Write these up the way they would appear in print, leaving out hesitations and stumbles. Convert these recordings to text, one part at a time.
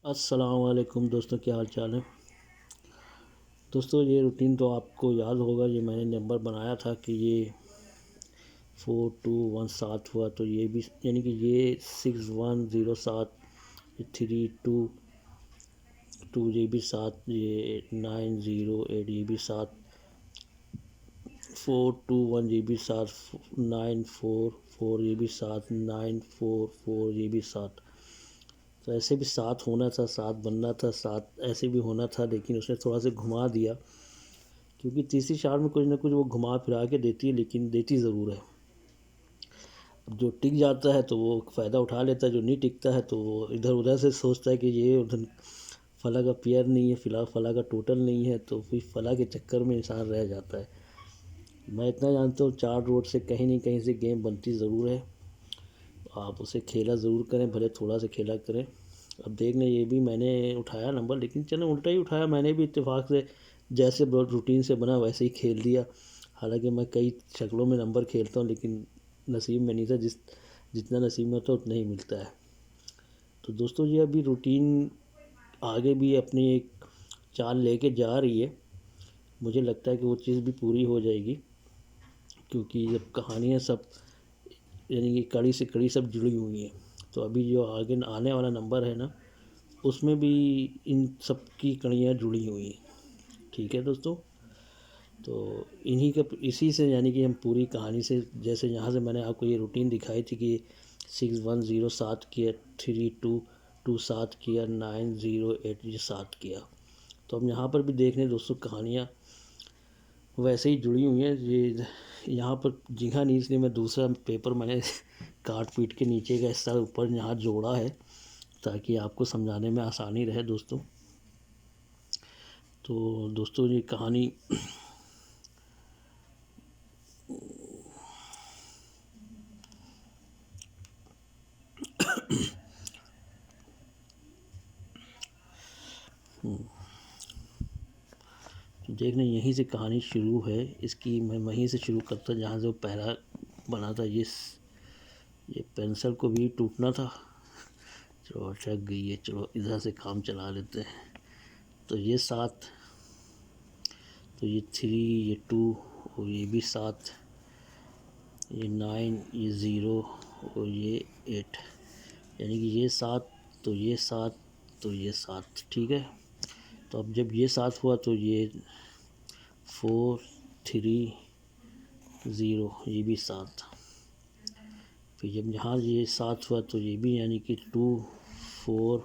अस्सलाम वालेकुम दोस्तों, क्या हाल चाल है। दोस्तों ये रूटीन तो आपको याद होगा, ये मैंने नंबर बनाया था कि ये 4217 हुआ, तो ये भी यानी कि ये 6107, 32 ये भी 7, ये 908 ये भी 7, 421 ये भी 7, 944 ये भी 7, 944 ये भी 7। तो ऐसे भी 7 होना था, 7 बनना था, 7 ऐसे भी होना था, लेकिन उसने थोड़ा सा घुमा दिया, क्योंकि तीसरी चार में कुछ ना कुछ वो घुमा फिरा के देती है, लेकिन देती ज़रूर है। अब जो टिक जाता है तो वो फ़ायदा उठा लेता है, जो नहीं टिकता है तो वो इधर उधर से सोचता है कि ये उधर फला का पेयर नहीं है, फिलहाल फला का टोटल नहीं है, तो फिर फला के चक्कर में इंसान रह जाता है। मैं इतना जानता हूँ, चार रोड से कहीं नहीं कहीं से गेम बनती ज़रूर है, आप उसे खेला ज़रूर करें, भले थोड़ा सा खेला करें। अब देखने ये भी मैंने उठाया नंबर, लेकिन चलो उल्टा ही उठाया, मैंने भी इत्तेफाक से जैसे रूटीन से बना वैसे ही खेल दिया। हालांकि मैं कई शक्लों में नंबर खेलता हूँ, लेकिन नसीब में नहीं था, जितना नसीब में होता है उतना ही मिलता है। तो दोस्तों ये अभी रूटीन आगे भी अपनी एक चाल लेके जा रही है, मुझे लगता है कि वो चीज़ भी पूरी हो जाएगी, क्योंकि जब कहानियाँ सब यानी कि कड़ी से कड़ी सब जुड़ी हुई हैं, तो अभी जो आगे आने वाला नंबर है ना, उसमें भी इन सब की कड़ियाँ जुड़ी हुई हैं। ठीक है दोस्तों, तो इसी से यानी कि हम पूरी कहानी से, जैसे यहाँ से मैंने आपको ये रूटीन दिखाई थी कि 6107 किया, 3227 किया, 908 ये 7 किया, तो हम यहाँ पर भी देख रहे हैं दोस्तों, कहानियाँ वैसे ही जुड़ी हुई हैं। ये यहाँ पर जगह नहीं, इसलिए मैं दूसरा पेपर मैंने काट पीट के नीचे का हिस्सा ऊपर यहाँ जोड़ा है, ताकि आपको समझाने में आसानी रहे दोस्तों। तो दोस्तों ये कहानी तो देखने यहीं से कहानी शुरू है इसकी, मैं वहीं से शुरू करता जहाँ से वो पहला बना था। ये पेंसिल को भी टूटना था, चलो अटक गई है, चलो इधर से काम चला लेते हैं। तो ये 7, तो ये 3, ये 2 और ये भी 7, ये 9, ये 0 और ये 8, यानी कि ये 7, तो ये 7, तो ये 7। ठीक है, तो अब जब ये 7 हुआ तो ये 4, 3, 0 ये भी 7। फिर जब यहाँ ये 7 हुआ तो ये भी यानी कि 2, 4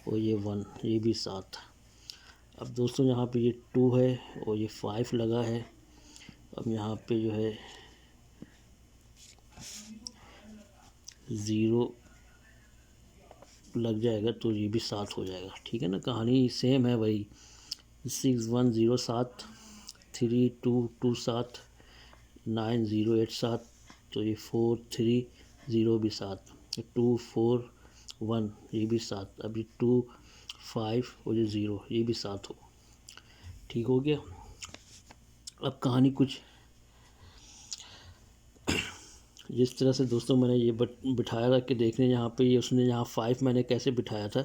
और ये 1 ये भी 7। अब दोस्तों यहाँ पे ये 2 है और ये 5 लगा है, अब यहाँ पे जो है 0 लग जाएगा, तो ये भी 7 हो जाएगा। ठीक है ना, कहानी सेम है वही, 6107, 3227, 9087 7, तो ये 430 भी 7, 241 ये भी 7, अभी 25 और ये 0 ये भी 7 हो। ठीक हो गया। अब कहानी कुछ जिस तरह से दोस्तों मैंने ये बिठाया था कि देखने यहाँ पे, ये उसने यहाँ 5 मैंने कैसे बिठाया था।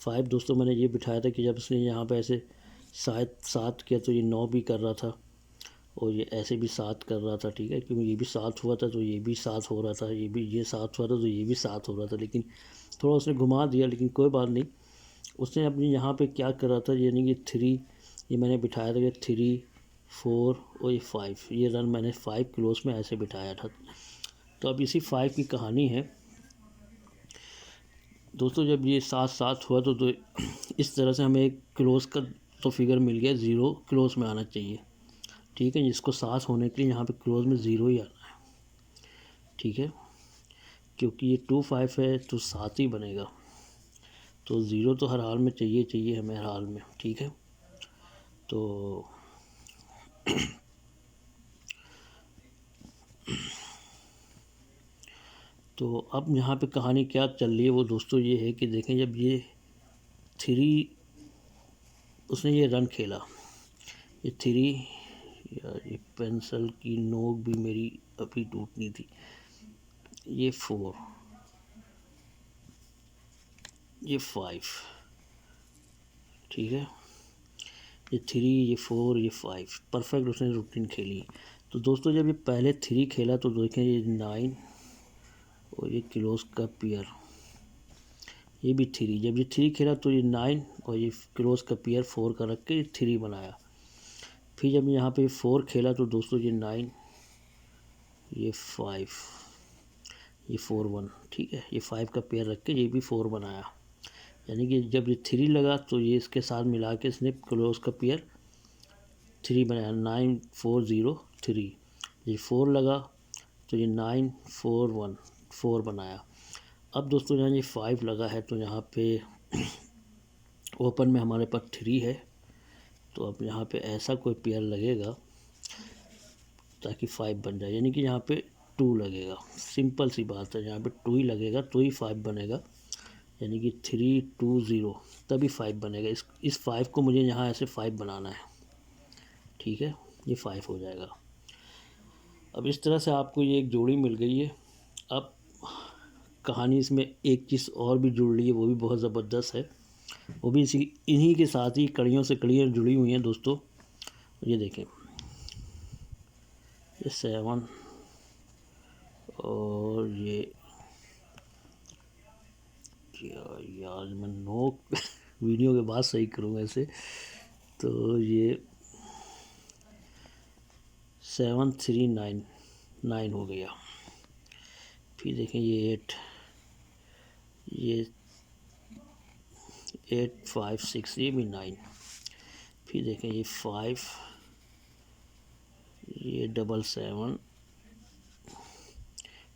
5 दोस्तों मैंने ये बिठाया था कि जब उसने यहाँ पे ऐसे शायद 7 किया तो ये 9 भी कर रहा था, और ये ऐसे भी 7 कर रहा था। ठीक है, क्योंकि ये भी 7 हुआ था तो ये भी 7 हो रहा था, ये 7 हुआ था तो ये भी 7 हो रहा था, लेकिन थोड़ा उसने घुमा दिया, लेकिन कोई बात नहीं। उसने अपनी यहाँ पे क्या कर रहा था, यानी कि 3 ये मैंने बिठाया था कि 3, 4 और ये 5, ये रन मैंने 5 क्लोज में ऐसे बिठाया था। तो अब इसी 5 की कहानी है दोस्तों। जब ये 7-7 हुआ तो इस तरह से हमें एक क्लोज का तो फिगर मिल गया, 0 क्लोज में आना चाहिए। ठीक है, जिसको 7 होने के लिए यहाँ पे क्लोज में 0 ही आना है। ठीक है, क्योंकि ये 2-5 है तो 7 ही बनेगा, तो 0 तो हर हाल में चाहिए हमें, हर हाल में। ठीक है, तो तो अब यहाँ पे कहानी क्या चल रही है वो दोस्तों ये है कि देखें, जब ये 3 उसने ये रन खेला, ये 3, यार ये पेंसिल की नोक भी मेरी अभी टूटनी थी, ये 4, ये 5, ठीक है। ये 3, ये 4, ये 5, परफेक्ट उसने रूटीन खेली। तो दोस्तों जब ये पहले 3 खेला तो देखें ये 9 और ये क्लोज का पेयर, ये भी 3। जब ये 3 खेला तो ये 9 और ये क्लोज का पेयर 4 का रख के ये 3 बनाया। फिर जब यहाँ पे 4 खेला तो दोस्तों ये 9, ये 5, ये 4 1, ठीक है। ये 5 का पेयर रख के ये भी 4 बनाया। यानी कि जब ये 3 लगा तो ये इसके साथ मिला के इसने क्लोज का पेयर 3 बनाया, 9 4 0 3। ये 4 लगा तो ये 9 4 1 4 बनाया। अब दोस्तों यहाँ ये 5 लगा है तो यहाँ पे ओपन में हमारे पास 3 है, तो अब यहाँ पे ऐसा कोई पेयर लगेगा ताकि 5 बन जाए। यानी कि यहाँ पे 2 लगेगा। सिंपल सी बात है, यहाँ पे 2 ही लगेगा तो ही 5 बनेगा। यानी कि 3 2 0 तभी 5 बनेगा। इस 5 को मुझे यहाँ ऐसे 5 बनाना है, ठीक है। ये 5 हो जाएगा। अब इस तरह से आपको ये एक जोड़ी मिल गई है। अब कहानी इसमें एक चीज़ और भी जुड़ रही है, वो भी बहुत ज़बरदस्त है। वो भी इन्हीं के साथ ही कड़ियों से कड़ियाँ जुड़ी हुई हैं दोस्तों। ये देखें, ये 7 और ये यार मैं नो वीडियो के बाद सही करूँगा इसे। तो ये 7 3 9 9 हो गया। फिर देखें ये 8, ये 8 5 6, ये भी 9। फिर देखें ये 5, ये 7 7,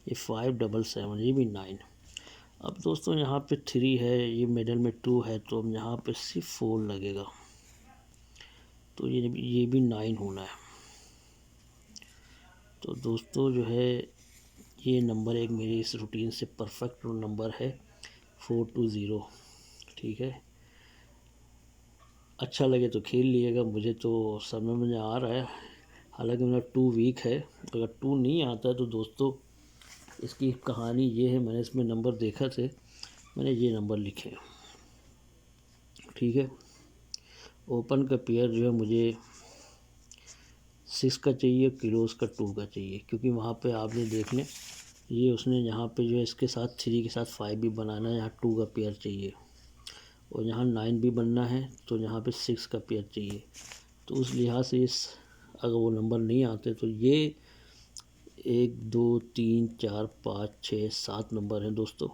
ये 5 7 7, ये भी 9। अब दोस्तों यहाँ पे 3 है, ये मिडल में 2 है, तो अब यहाँ पे सिर्फ 4 लगेगा, तो ये भी 9 होना है। तो दोस्तों जो है ये नंबर एक मेरी इस रूटीन से परफेक्ट नंबर है 420, ठीक है। अच्छा लगे तो खेल लिएगा, मुझे तो समझ में आ रहा है। हालांकि मेरा 2 वीक है, अगर 2 नहीं आता है तो दोस्तों इसकी कहानी ये है, मैंने इसमें नंबर देखा थे, मैंने ये नंबर लिखे, ठीक है। ओपन का पेयर जो है मुझे 6 का चाहिए, क्लोज का 2 का चाहिए, क्योंकि वहाँ पे आपने देख लें ये उसने यहाँ पे जो है इसके साथ 3 के साथ 5 भी बनाना है, यहाँ 2 का पेयर चाहिए और यहाँ 9 भी बनना है, तो यहाँ पे 6 का पेयर चाहिए। तो उस लिहाज से अगर वो नंबर नहीं आते तो ये 1 2 3 4 5 6 7 नंबर हैं दोस्तों।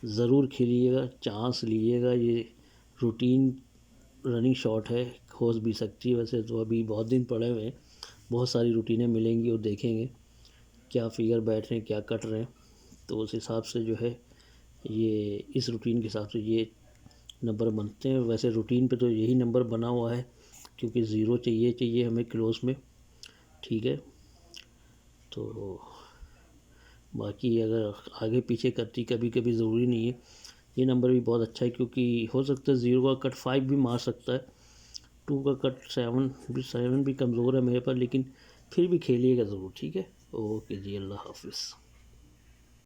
ज़रूर खेलिएगा, चांस लीजिएगा। ये रूटीन रनिंग शॉट है, हो भी सकती है। वैसे तो अभी बहुत दिन पड़े हुए हैं, बहुत सारी रूटीनें मिलेंगी और देखेंगे क्या फिगर बैठ रहे हैं, क्या कट रहे हैं। तो उस हिसाब से जो है ये इस रूटीन के हिसाब से ये नंबर बनते हैं। वैसे रूटीन पे तो यही नंबर बना हुआ है, क्योंकि 0 चाहिए हमें क्लोज में, ठीक है। तो बाकी अगर आगे पीछे करती कभी कभी ज़रूरी नहीं है। ये नंबर भी बहुत अच्छा है, क्योंकि हो सकता है 0 का कट 5 भी मार सकता है, 2 का कट 7 भी कमज़ोर है मेरे पर, लेकिन फिर भी खेलिएगा ज़रूर, ठीक है। ओके जी, अल्लाह हाफिज़।